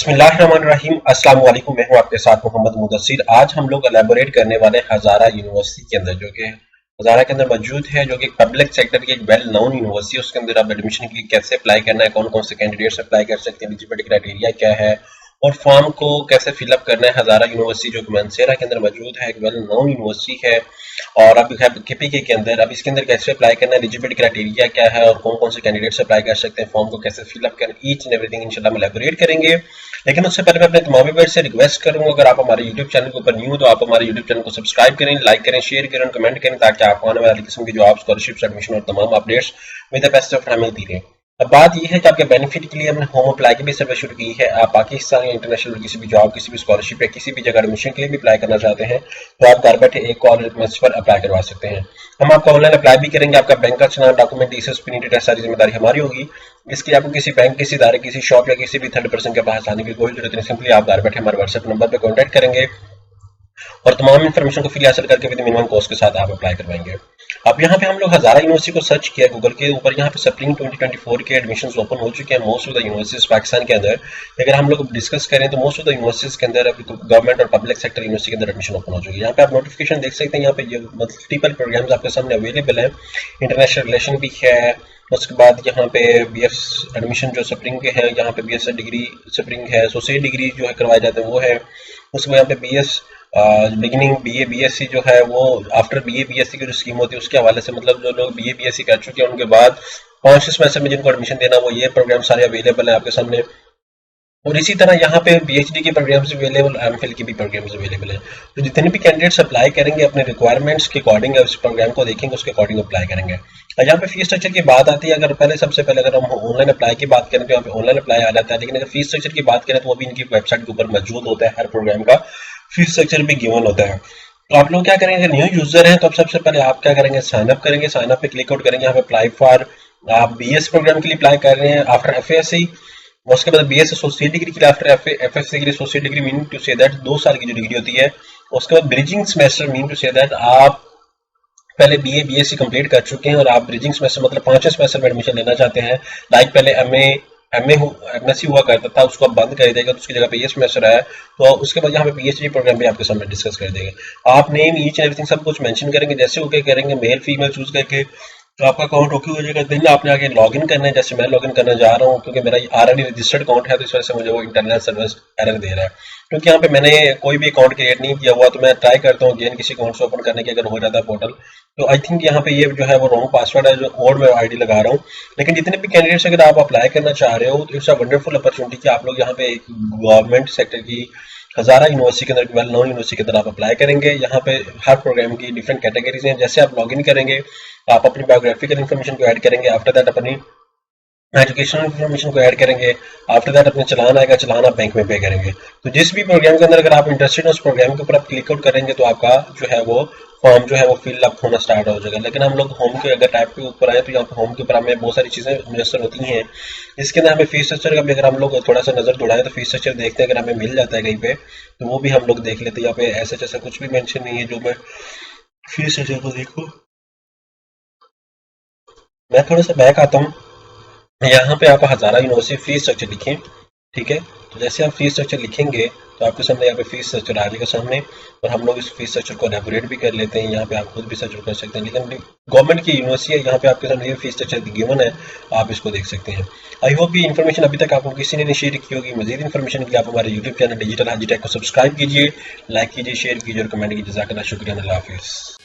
बिस्मिल्लाहिर्रहमानिर्रहीम। अस्सलाम वालेकुम। मैं हूं आपके साथ मोहम्मद मुदस्सिर। आज हम लोग एलैबोरेट करने वाले हजारा यूनिवर्सिटी के अंदर, जो कि हजारा के अंदर मौजूद है, जो कि पब्लिक सेक्टर की एक वेल नोन यूनिवर्सिटी है। उसके अंदर आप एडमिशन के लिए कैसे अप्लाई करना है, कौन कौन से कैंडिडेट्स अप्लाई कर सकते हैं, एलिजिबिलिटी क्राइटेरिया क्या है और फॉर्म को कैसे फिलअप करना है। हजारा यूनिवर्सिटी जो कि मानसेरा के अंदर मौजूद है, एक वेल नोन यूनिवर्सिटी है और अब केपीके के अंदर अब इसके अंदर कैसे अप्लाई करना है, एलिजिबिलिटी क्राइटेरिया क्या है और कौन कौन से कैंडिडेट्स अप्लाई कर सकते हैं, फॉर्म को कैसे फिलअप करना, ईच एंड एवरीथिंग इंशाल्लाह हम एलैबोरेट करेंगे। लेकिन उससे पहले मैं अपने तमाम व्यूअर्स से रिक्वेस्ट करूंगा, अगर आप हमारे यूट्यूब चैनल के ऊपर न्यू हो तो आप हमारे यूट्यूब चैनल को सब्सक्राइब करें, लाइक करें, शेयर करें, कमेंट करें, ताकि आपको आने वाली किस्म की जॉब, स्कॉलरशिप, एडमिशन और तमाम updates with the best of time मिलती रहे। अब बात यह है कि आपके बेनिफिट के लिए हमने होम अप्लाई की भी सर्विस शुरू की है। आप पाकिस्तान या इंटरनेशनल किसी भी जॉब, किसी भी स्कॉलरशिप या किसी भी जगह एडमिशन के लिए भी अप्लाई करना चाहते हैं तो आप घर बैठे एक कॉल मैसेज पर अप्लाई करवा सकते हैं। हम आपका ऑनलाइन अप्लाई भी करेंगे। आपका बैंक का चुनाव, डॉक्यूमेंट, डिटेल्स, नीडेड, सारी जिम्मेदारी हमारी होगी। इसके लिए आपको किसी बैंक, किसी इदारे, किसी शॉप या किसी भी थर्ड पर्सन के पास आने की कोई जरूरत नहीं। सिंपली आप घर बैठे हमारे व्हाट्सएप नंबर पर कॉन्टैक्ट करेंगे और तमाम इन्फॉर्मेशन को फ्री हासिल करके विद मिनिमम कॉस्ट के साथ आप अप्लाई करवाएंगे। अब यहाँ पे हम लोग हजारा यूनिवर्सिटी को सर्च किया गूगल के ऊपर। यहाँ पे स्प्रिंग 2024 के एडमिशन ओपन हो चुके हैं most of the universities Pakistan के अंदर। अगर हम लोग डिस्कस करें तो मोस्ट ऑफ द यूनिवर्सिटीज के अंदर अभी गवर्नमेंट और पब्लिक सेक्टर यूनिवर्सिटी के अंदर एडमिशन ओपन हो चुकी है। यहाँ पे आप नोटिफिकेशन देख सकते हैं। यहाँ पे ये मल्टीपल प्रोग्राम्स आपके सामने अवेलेबल है। इंटरनेशनल रिलेशन भी है, उसके बाद यहाँ पे बीएस एडमिशन जो स्प्रिंग के है, यहाँ पे बीएस डिग्री स्प्रिंग है, एसोसिएट डिग्री जो है करवाए जाते हैं वो है। उसके बाद यहाँ पे बीएस बिगिनिंग बीए बीएससी जो है वो आफ्टर बीए बीएससी की जो स्कीम होती है उसके हवाले से, मतलब जो लोग बीए बीएससी कर चुके हैं उनके बाद 5 सेमेस्टर में जिनको एडमिशन देना, वो ये प्रोग्राम सारे अवेलेबल है आपके सामने। और इसी तरह यहाँ पे पीएचडी के प्रोग्राम्स अवेलेबल, एमफिल के भी प्रोग्राम्स अवेलेबल है। तो जितने भी कैंडिडेट्स अप्लाई करेंगे अपने रिक्वायरमेंट्स के अकॉर्डिंग उस प्रोग्राम को देखेंगे, उसके अकॉर्डिंग अप्लाई करेंगे। और यहाँ पे फीस स्ट्रक्चर की बात आती है। अगर पहले सबसे पहले अगर हम ऑनलाइन अप्लाई की बात करें तो यहाँ पे ऑनलाइन अप्लाई आ जाता है, लेकिन अगर फीस स्ट्रक्चर की बात करें तो वो भी इनकी वेबसाइट के ऊपर मौजूद होता है। हर प्रोग्राम का फीस स्ट्रक्चर भी गिवन होता है। तो आप लोग क्या करेंगे, न्यू यूजर हैं तो अब सबसे पहले आप क्या करेंगे, साइन अप करेंगे। साइन अप पे क्लिक आउट करेंगे। यहाँ पे अप्लाई फॉर, आप बीएस प्रोग्राम के लिए अप्लाई कर रहे हैं आफ्टर एफएससी। उसके बाद बीएस एसोसिएट डिग्री के लिए आफ्टर एफएससी के लिए associate degree, meaning to say that 2 साल की जो डिग्री होती है। उसके बाद bridging semester, meaning to say that आप पहले बीए बीएससी कंप्लीट कर चुके हैं और आप ब्रिजिंग सेमेस्टर मतलब 5वें सेमेस्टर में एडमिशन लेना चाहते हैं। लाइक पहले एमएससी हुआ करता था, उसको अब बंद कर देगा तो उसकी जगह पे ये सेमेस्टर आया। तो उसके बाद यहाँ पे पीएचडी प्रोग्राम भी आपके सामने डिस्कस कर देंगे। आप नेम, ईच एंड एवरीथिंग सब कुछ मेंशन करेंगे। जैसे ओके करेंगे, मेल फीमेल चूज करके तो आपका अकाउंट ओके हो जाएगा। दिन आपने आगे लॉगिन करना है। जैसे मैं लॉगिन करना जा रहा हूँ, क्योंकि मेरा ऑलरेडी रजिस्टर्ड अकाउंट है तो इस वजह से मुझे वो इंटरनेट सर्विस एरर दे रहा है, क्योंकि यहाँ पे मैंने कोई भी अकाउंट क्रिएट नहीं किया हुआ। तो मैं ट्राई करता हूँ अगेन किसी अकाउंट से ओपन करने की, अगर हो जाता है पोर्टल तो आई थिंक यहाँ पे ये जो है वो रॉन्ग पासवर्ड है जो और मैं आईडी लगा रहा हूँ। लेकिन जितने भी कैंडिडेट्स अगर आप अप्लाई करना चाह रहे हो तो इट्स अ वंडरफुल अपॉर्चुनिटी कि आप लोग यहाँ पे गवर्नमेंट सेक्टर की हजारा यूनिवर्सिटी के अंदर, वेल नोन यूनिवर्सिटी के अंदर आप अप्लाई करेंगे। यहाँ पे हर प्रोग्राम की डिफरेंट कैटेगरीज हैं। जैसे आप लॉगिन करेंगे आप अपनी बायोग्राफिकल इन्फॉर्मेशन को ऐड करेंगे, आफ्टर दैट अपनी एजुकेशनल इन्फॉर्मेशन को ऐड करेंगे, आफ्टर दैट अपने चलान आएगा, चलान आप बैंक में पे करेंगे। तो जिस भी प्रोग्राम के अंदर अगर आप इंटरेस्टेड हो उस प्रोग्राम के ऊपर आप क्लिक आउट करेंगे तो आपका जो है वो फॉर्म जो है वो फिल अप होना स्टार्ट हो जाएगा। लेकिन हम लोग होम के अगर टैब के ऊपर आए तो यहाँ पे होम के ऊपर हमें बहुत सारी चीजें मुयसर होती हैं। इसके अंदर हमें फीस स्ट्रक्चर का भी अगर हम लोग थोड़ा सा नजर दौड़ाएं तो फीस स्ट्रक्चर देखते हैं, अगर हमें मिल जाता है कहीं पे तो वो भी हम लोग देख लेते हैं। यहाँ पे ऐसा जैसा कुछ भी मेंशन नहीं है। जो मैं फीस स्ट्रक्चर को देखो, मैं थोड़ा सा बैक आता हूँ। यहाँ पे आप हजारा यूनिवर्सिटी फीस स्ट्रक्चर लिखें, ठीक है। तो जैसे आप फीस स्ट्रक्चर लिखेंगे तो आपके सामने यहाँ पे फीस स्ट्रक्चर आ जाएगा सामने, और हम लोग इस फीस स्ट्रक्चर को एलेबोरेट भी कर लेते हैं। यहाँ पे आप खुद भी सर्च कर सकते हैं, लेकिन गवर्नमेंट की यूनिवर्सिटी है, यहाँ पे आपके सामने ये फीस स्ट्रक्चर गिवन है, आप इसको देख सकते हैं। आई होप ये इन्फॉर्मेशन अभी तक आपको किसी ने नहीं शेयर की होगी। मजीद इन्फॉर्मेशन के लिए आप हमारे यूट्यूब चैनल डिजिटल हाजी टेक को सब्सक्राइब कीजिए, लाइक कीजिए, शेयर कीजिए और कमेंट कीजिए। जज़ाकल्लाह, शुक्रिया, अल्लाह हाफिज़।